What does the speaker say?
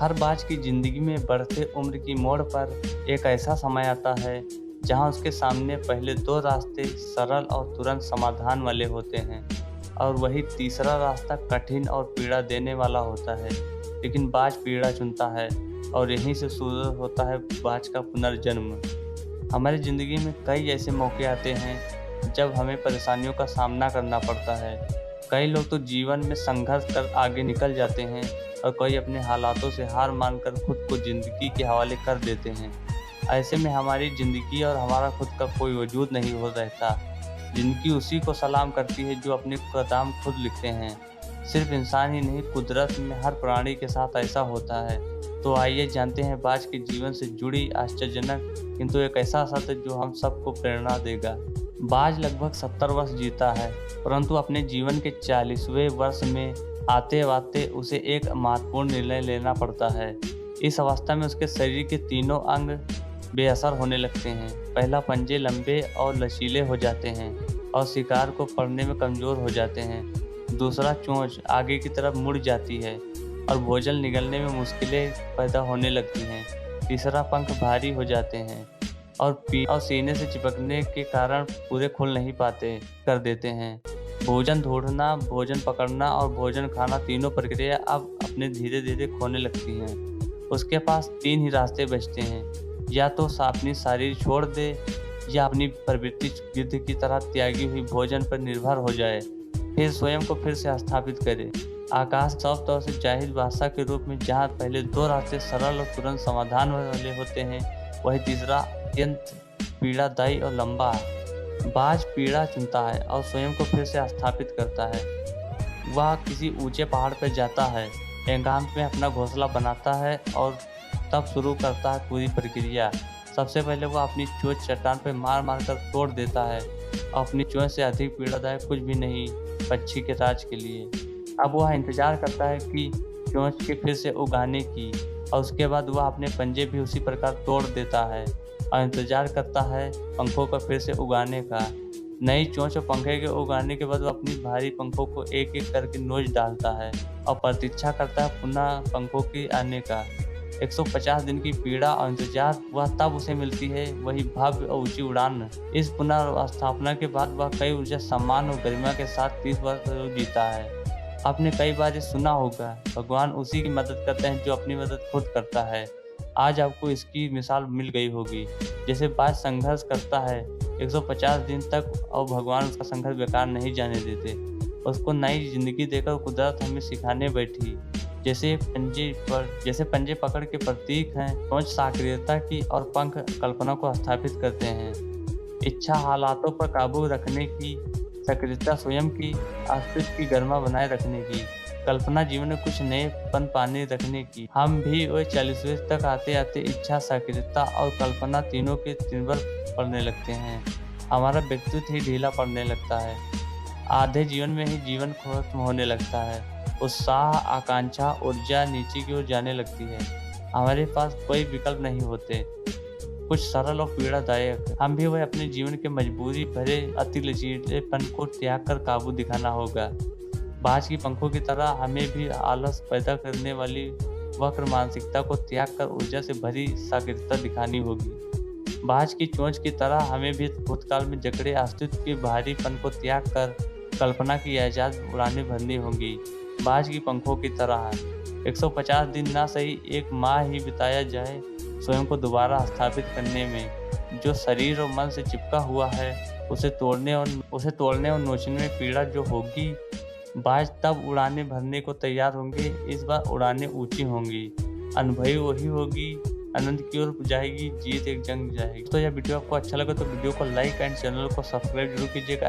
हर बाज की जिंदगी में बढ़ते उम्र की मोड़ पर एक ऐसा समय आता है जहां उसके सामने पहले दो रास्ते सरल और तुरंत समाधान वाले होते हैं और वही तीसरा रास्ता कठिन और पीड़ा देने वाला होता है। लेकिन बाज पीड़ा चुनता है और यहीं से शुरू होता है बाज का पुनर्जन्म। हमारी ज़िंदगी में कई ऐसे मौके आते हैं जब हमें परेशानियों का सामना करना पड़ता है। कई लोग तो जीवन में संघर्ष कर आगे निकल जाते हैं और कोई अपने हालातों से हार मानकर खुद को ज़िंदगी के हवाले कर देते हैं। ऐसे में हमारी ज़िंदगी और हमारा खुद का कोई वजूद नहीं हो रहता। ज़िंदगी उसी को सलाम करती है जो अपने कदम खुद लिखते हैं। सिर्फ इंसान ही नहीं, कुदरत में हर प्राणी के साथ ऐसा होता है। तो आइए जानते हैं बाज के जीवन से जुड़ी आश्चर्यजनक किंतु एक ऐसा सत्य जो हम सबको प्रेरणा देगा। बाज लगभग 70 वर्ष जीता है, परंतु अपने जीवन के 40वें वर्ष में आते-आते उसे एक महत्वपूर्ण निर्णय लेना पड़ता है। इस अवस्था में उसके शरीर के तीनों अंग बेअसर होने लगते हैं। पहला, पंजे लंबे और लचीले हो जाते हैं और शिकार को पकड़ने में कमज़ोर हो जाते हैं। दूसरा, चोंच आगे की तरफ मुड़ जाती है और भोजन निगलने में मुश्किलें पैदा होने लगती हैं। तीसरा, पंख भारी हो जाते हैं और सीने से चिपकने के कारण पूरे खुल नहीं पाते कर देते हैं। भोजन ढूंढना, भोजन पकड़ना और भोजन खाना, तीनों प्रक्रिया अब अपने धीरे धीरे खोने लगती हैं। उसके पास 3 ही रास्ते बचते हैं, या तो अपनी शरीर छोड़ दे या अपनी प्रवृत्ति गिद्ध की तरह त्यागी हुई भोजन पर निर्भर हो जाए, फिर स्वयं को फिर से स्थापित करे। आकाश साफ तौर से जाहिर भाषा के रूप में जहाँ पहले 2 रास्ते सरल और तुरंत समाधान वाले होते हैं, वही तीसरा अत्यंत पीड़ादायी और लंबा है। बाज पीड़ा चुनता है और स्वयं को फिर से स्थापित करता है। वह किसी ऊंचे पहाड़ पर जाता है, एकांत में अपना घोंसला बनाता है और तब शुरू करता है पूरी प्रक्रिया। सबसे पहले वह अपनी चोंच चट्टान पर मार मार कर तोड़ देता है और अपनी चोंच से अधिक पीड़ादायक कुछ भी नहीं पक्षी के राज के लिए। अब वह इंतजार करता है कि चोंच के फिर से उगाने की, और उसके बाद वह अपने पंजे भी उसी प्रकार तोड़ देता है और इंतजार करता है पंखों का फिर से उगाने का। नई चोंच और पंखे के उगाने के बाद वह अपनी भारी पंखों को एक एक करके नोच डालता है और प्रतीक्षा करता है पुनः पंखों के आने का। 150 दिन की पीड़ा और इंतजार, वह तब उसे मिलती है वही भव्य और ऊंची उड़ान। इस पुनर्स्थापना के बाद वह कई ऊर्जा, सम्मान और गरिमा के साथ 30 वर्ष जीता है। आपने कई बार ये सुना होगा, भगवान उसी की मदद करते हैं जो अपनी मदद खुद करता है। आज आपको इसकी मिसाल मिल गई होगी। जैसे बाज संघर्ष करता है 150 दिन तक और भगवान उसका संघर्ष बेकार नहीं जाने देते। उसको नई जिंदगी देकर कुदरत हमें सिखाने बैठी। जैसे पंजे पकड़ के प्रतीक हैं, चोंच सक्रियता की और पंख कल्पना को स्थापित करते हैं। इच्छा हालातों पर काबू रखने की, सक्रियता स्वयं की अस्तित्व की गरिमा बनाए रखने की, कल्पना जीवन में कुछ नएपन पाने रखने की। हम भी वही 40वें तक आते आते इच्छा, सक्रियता और कल्पना तीनों के तिनबर पड़ने लगते हैं। हमारा व्यक्तित्व ही ढीला पड़ने लगता है। आधे जीवन में ही जीवन खत्म होने लगता है। उत्साह, आकांक्षा, ऊर्जा नीचे की ओर जाने लगती है। हमारे पास कोई विकल्प नहीं होते, कुछ सरल और पीड़ादायक। हम भी वह अपने जीवन के मजबूरी भरे अति लचीलेपन को त्याग कर काबू दिखाना होगा। बाज की पंखों की तरह हमें भी आलस पैदा करने वाली वक्र मानसिकता को त्याग कर ऊर्जा से भरी सक्रियता दिखानी होगी। बाज की चोंच की तरह हमें भी भूतकाल में जकड़े अस्तित्व के भारीपन को त्याग कर कल्पना की आजाद उड़ानें भरनी होंगी। बाज की पंखों की तरह 150 दिन ना सही, 1 माह ही बिताया जाए स्वयं को दोबारा स्थापित करने में। जो शरीर और मन से चिपका हुआ है उसे तोड़ने और नोचने में पीड़ा जो होगी, बाज तब उड़ानें भरने को तैयार होंगे। इस बार उड़ानें ऊंची होंगी, अनुभवी वही होगी, अनंत की ओर जाएगी, जीत एक जंग जाएगी। तो यह वीडियो आपको अच्छा लगा तो वीडियो को लाइक एंड चैनल को सब्सक्राइब जरूर कीजिएगा।